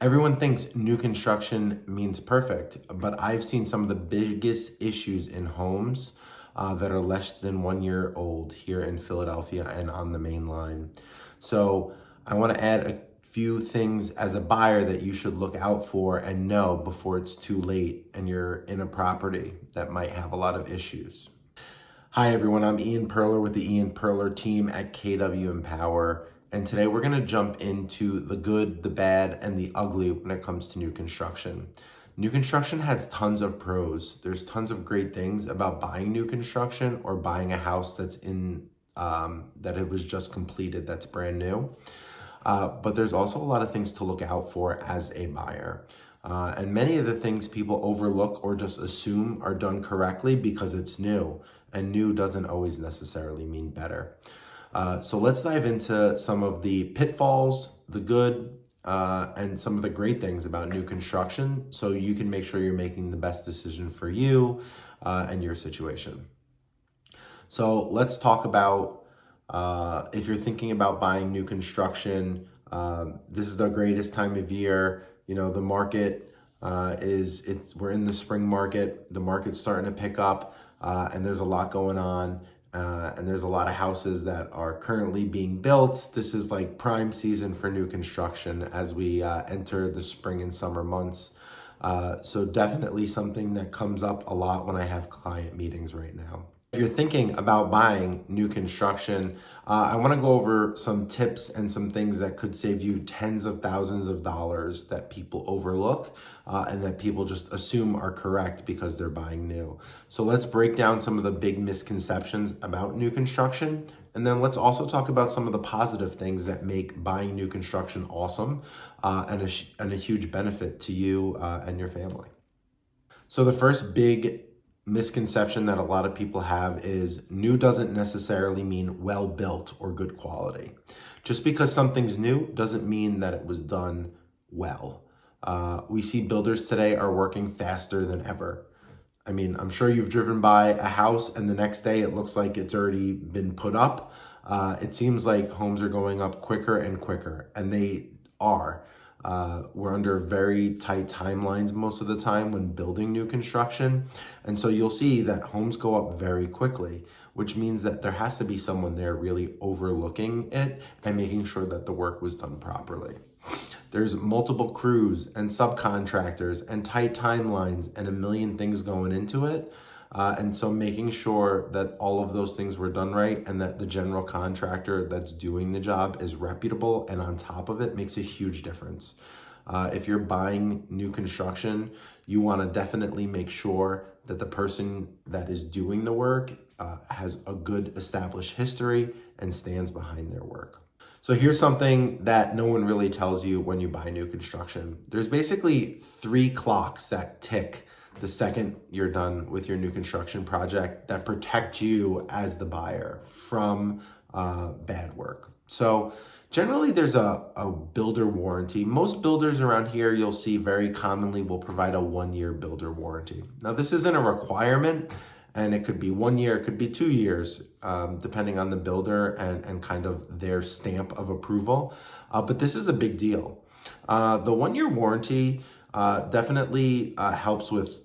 Everyone thinks new construction means perfect, but I've seen some of the biggest issues in homes that are less than 1 year old here in Philadelphia and on the main line. So I want to add a few things as a buyer that you should look out for and know before it's too late and you're in a property that might have a lot of issues. Hi everyone, I'm Ian Perler with the Ian Perler team at KW Empower. And today we're gonna jump into the good, the bad, and the ugly when it comes to new construction. New construction has tons of pros. There's tons of great things about buying new construction or buying a house that's that it was just completed, that's brand new. But there's also a lot of things to look out for as a buyer. And many of the things people overlook or just assume are done correctly because it's new. And new doesn't always necessarily mean better. So let's dive into some of the pitfalls, the good, and some of the great things about new construction so you can make sure you're making the best decision for you and your situation. So let's talk about if you're thinking about buying new construction, this is the greatest time of year. You know, the market we're in the spring market. The market's starting to pick up and there's a lot going on. And there's a lot of houses that are currently being built. This is like prime season for new construction as we enter the spring and summer months. So definitely something that comes up a lot when I have client meetings right now. If you're thinking about buying new construction, I want to go over some tips and some things that could save you tens of thousands of dollars that people overlook and that people just assume are correct because they're buying new. So let's break down some of the big misconceptions about new construction. And then let's also talk about some of the positive things that make buying new construction awesome and a huge benefit to you and your family. So the first big misconception that a lot of people have is new doesn't necessarily mean well built or good quality. Just because something's new doesn't mean that it was done well. We see builders today are working faster than ever. I mean, I'm sure you've driven by a house and the next day it looks like it's already been put up. It seems like homes are going up quicker and quicker, and they are. We're under very tight timelines most of the time when building new construction. And so you'll see that homes go up very quickly, which means that there has to be someone there really overlooking it and making sure that the work was done properly. There's multiple crews and subcontractors and tight timelines and a million things going into it. And so making sure that all of those things were done right and that the general contractor that's doing the job is reputable and on top of it makes a huge difference. If you're buying new construction, you want to definitely make sure that the person that is doing the work has a good established history and stands behind their work. So here's something that no one really tells you when you buy new construction. There's basically 3 clocks that tick the second you're done with your new construction project that protect you as the buyer from bad work. So generally there's a builder warranty. Most builders around here you'll see very commonly will provide a 1-year builder warranty. Now this isn't a requirement, and it could be 1 year, it could be 2 years, depending on the builder and kind of their stamp of approval. But this is a big deal. The 1-year warranty definitely helps with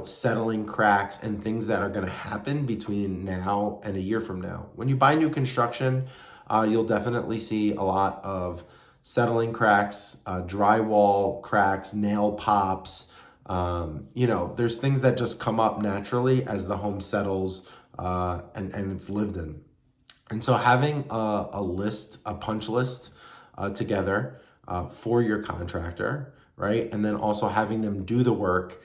settling cracks and things that are going to happen between now and a year from now. When you buy new construction, you'll definitely see a lot of settling cracks, drywall cracks, nail pops. There's things that just come up naturally as the home settles and it's lived in. And so having a punch list together for your contractor, right? And then also having them do the work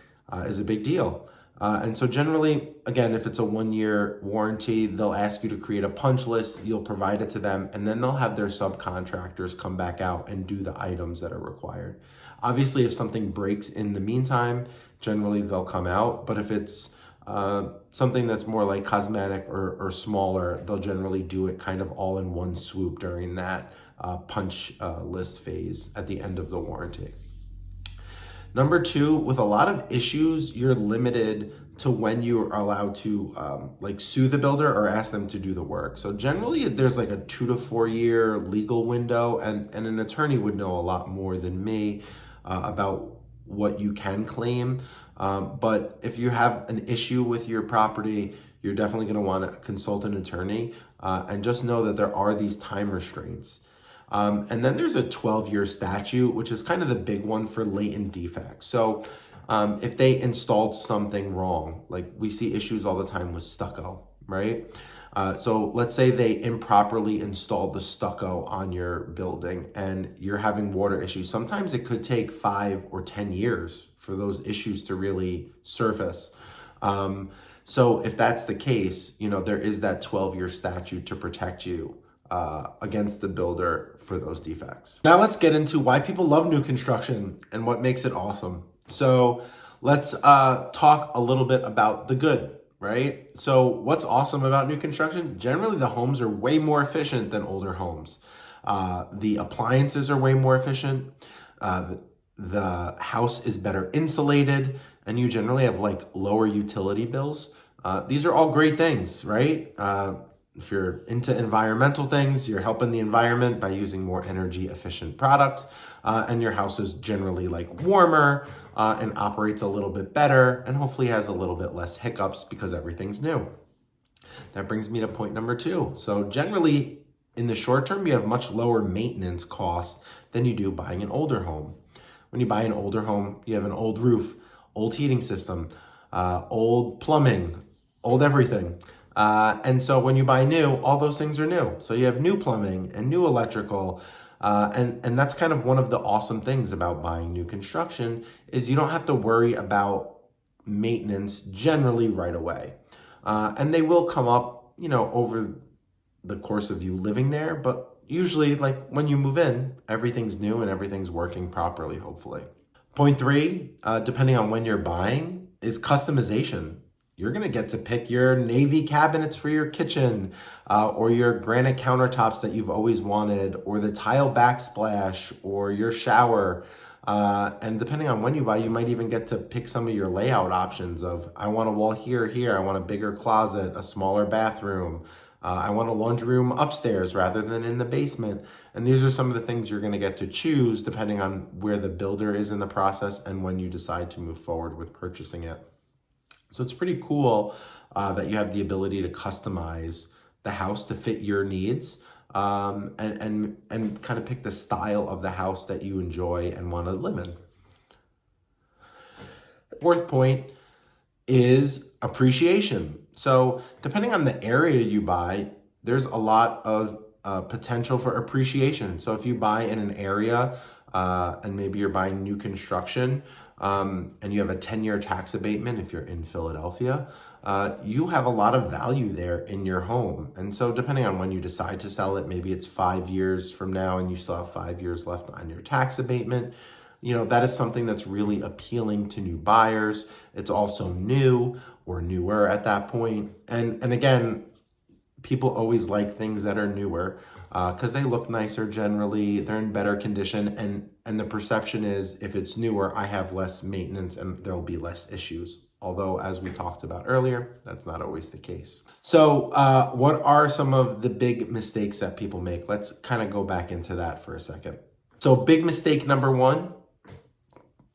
is a big deal. And so generally, again, if it's a 1-year warranty, they'll ask you to create a punch list, you'll provide it to them, and then they'll have their subcontractors come back out and do the items that are required. Obviously, if something breaks in the meantime, generally they'll come out, but if it's something that's more like cosmetic or smaller, they'll generally do it kind of all in one swoop during that punch list phase at the end of the warranty. Number two, with a lot of issues, you're limited to when you are allowed to like sue the builder or ask them to do the work. So generally there's like a 2 to 4 year legal window, and an attorney would know a lot more than me about what you can claim. But if you have an issue with your property, you're definitely going to want to consult an attorney, and just know that there are these time restraints. And then there's a 12-year statute, which is kind of the big one for latent defects. So if they installed something wrong, like we see issues all the time with stucco, right? So let's say they improperly installed the stucco on your building and you're having water issues. Sometimes it could take 5 or 10 years for those issues to really surface. So if that's the case, there is that 12-year statute to protect you against the builder for those defects. Now let's get into why people love new construction and what makes it awesome. So let's talk a little bit about the good, right? So what's awesome about new construction? Generally, the homes are way more efficient than older homes. The appliances are way more efficient. The house is better insulated, and you generally have like lower utility bills. These are all great things, right? If you're into environmental things, you're helping the environment by using more energy efficient products, and your house is generally like warmer and operates a little bit better and hopefully has a little bit less hiccups because everything's new. That brings me to point number 2. So generally in the short term, you have much lower maintenance costs than you do buying an older home. When you buy an older home, you have an old roof, old heating system, old plumbing, old everything. And so when you buy new, all those things are new. So you have new plumbing and new electrical. And that's kind of one of the awesome things about buying new construction is you don't have to worry about maintenance generally right away. And they will come up, over the course of you living there. But usually like when you move in, everything's new and everything's working properly, hopefully. Point 3, depending on when you're buying, is customization. You're going to get to pick your navy cabinets for your kitchen, or your granite countertops that you've always wanted, or the tile backsplash, or your shower. And depending on when you buy, you might even get to pick some of your layout options of, I want a wall here, I want a bigger closet, a smaller bathroom. I want a laundry room upstairs rather than in the basement. And these are some of the things you're going to get to choose depending on where the builder is in the process and when you decide to move forward with purchasing it. So it's pretty cool that you have the ability to customize the house to fit your needs, and kind of pick the style of the house that you enjoy and want to live in. Fourth point is appreciation. So depending on the area you buy, there's a lot of potential for appreciation. So if you buy in an area and maybe you're buying new construction, and you have a 10-year tax abatement if you're in Philadelphia, you have a lot of value there in your home. And so depending on when you decide to sell it, maybe it's 5 years from now and you still have 5 years left on your tax abatement. That is something that's really appealing to new buyers. It's also new or newer at that point. And again, people always like things that are newer because they look nicer generally, they're in better condition, and the perception is if it's newer, I have less maintenance and there'll be less issues. Although, as we talked about earlier, that's not always the case. So what are some of the big mistakes that people make? Let's kind of go back into that for a second. So big mistake number 1,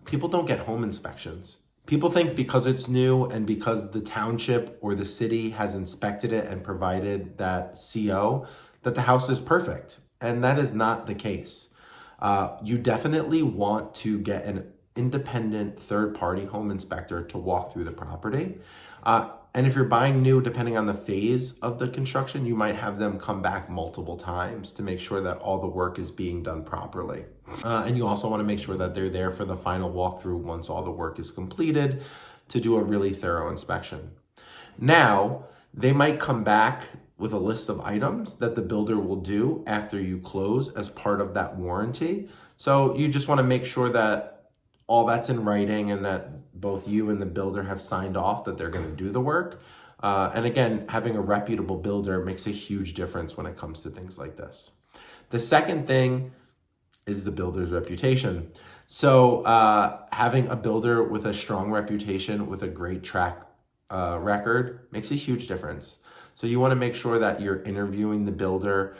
people don't get home inspections. People think because it's new and because the township or the city has inspected it and provided that CO, that the house is perfect. And that is not the case. You definitely want to get an independent third-party home inspector to walk through the property. And if you're buying new, depending on the phase of the construction, you might have them come back multiple times to make sure that all the work is being done properly. And you also want to make sure that they're there for the final walkthrough once all the work is completed to do a really thorough inspection. Now, they might come back with a list of items that the builder will do after you close as part of that warranty. So you just want to make sure that all that's in writing and that both you and the builder have signed off that they're going to do the work. And again, having a reputable builder makes a huge difference when it comes to things like this. The second thing is the builder's reputation. So having a builder with a strong reputation, with a great track record makes a huge difference. So you want to make sure that you're interviewing the builder,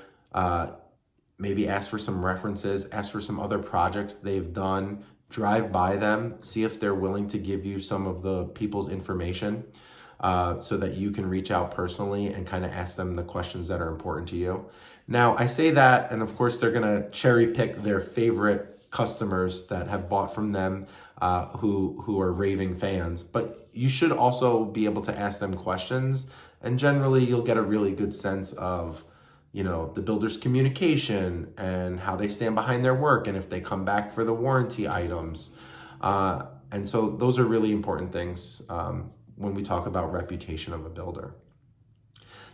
maybe ask for some references, ask for some other projects they've done, drive by them, see if they're willing to give you some of the people's information so that you can reach out personally and kind of ask them the questions that are important to you. Now, I say that, and of course, they're going to cherry pick their favorite customers that have bought from them who are raving fans, but you should also be able to ask them questions, and generally you'll get a really good sense of the builder's communication and how they stand behind their work and if they come back for the warranty items. And so those are really important things when we talk about reputation of a builder.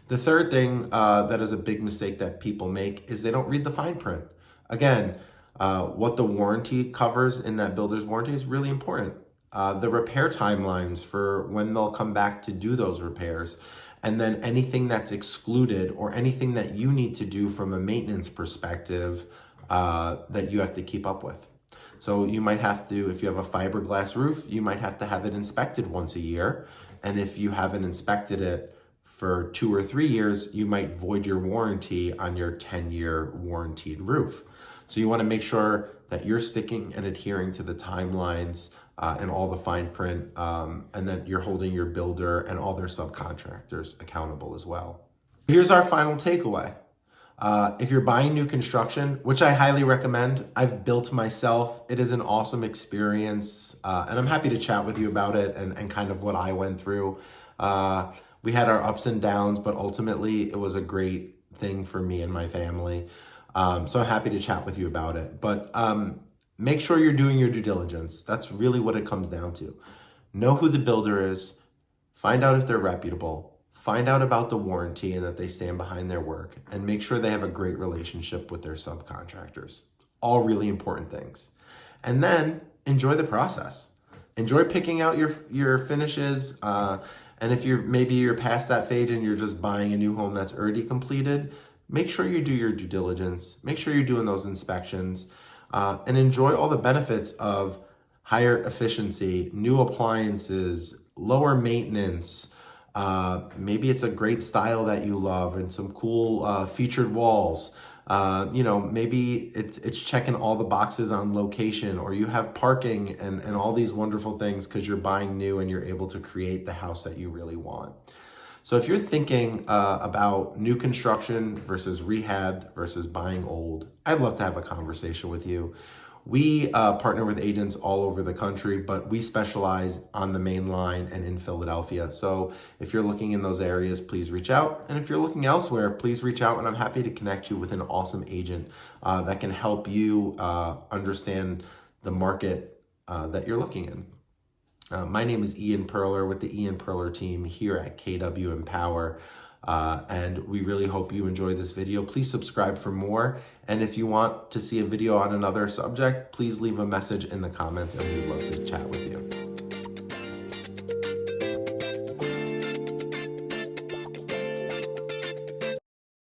The third thing that is a big mistake that people make is they don't read the fine print. Again, what the warranty covers in that builder's warranty is really important. The repair timelines for when they'll come back to do those repairs, and then anything that's excluded or anything that you need to do from a maintenance perspective that you have to keep up with. So you might have to, if you have a fiberglass roof, you might have to have it inspected once a year. And if you haven't inspected it for 2 or 3 years, you might void your warranty on your 10-year warranted roof. So you want to make sure that you're sticking and adhering to the timelines and all the fine print, and that you're holding your builder and all their subcontractors accountable as well. Here's our final takeaway. If you're buying new construction, which I highly recommend, I've built myself. It is an awesome experience, and I'm happy to chat with you about it and kind of what I went through. We had our ups and downs, but ultimately it was a great thing for me and my family. So I'm happy to chat with you about it. But make sure you're doing your due diligence. That's really what it comes down to. Know who the builder is, find out if they're reputable, find out about the warranty and that they stand behind their work, and make sure they have a great relationship with their subcontractors. All really important things. And then enjoy the process. Enjoy picking out your finishes. And if you're past that phase and you're just buying a new home that's already completed, make sure you do your due diligence. Make sure you're doing those inspections. And enjoy all the benefits of higher efficiency, new appliances, lower maintenance. Maybe it's a great style that you love and some cool featured walls. Maybe it's checking all the boxes on location, or you have parking and all these wonderful things because you're buying new and you're able to create the house that you really want. So if you're thinking about new construction versus rehab versus buying old, I'd love to have a conversation with you. We partner with agents all over the country, but we specialize on the main line and in Philadelphia. So if you're looking in those areas, please reach out. And if you're looking elsewhere, please reach out, and I'm happy to connect you with an awesome agent that can help you understand the market that you're looking in. My name is Ian Perler with the Ian Perler team here at KW Empower. And we really hope you enjoy this video. Please subscribe for more. And if you want to see a video on another subject, please leave a message in the comments and we'd love to chat with you.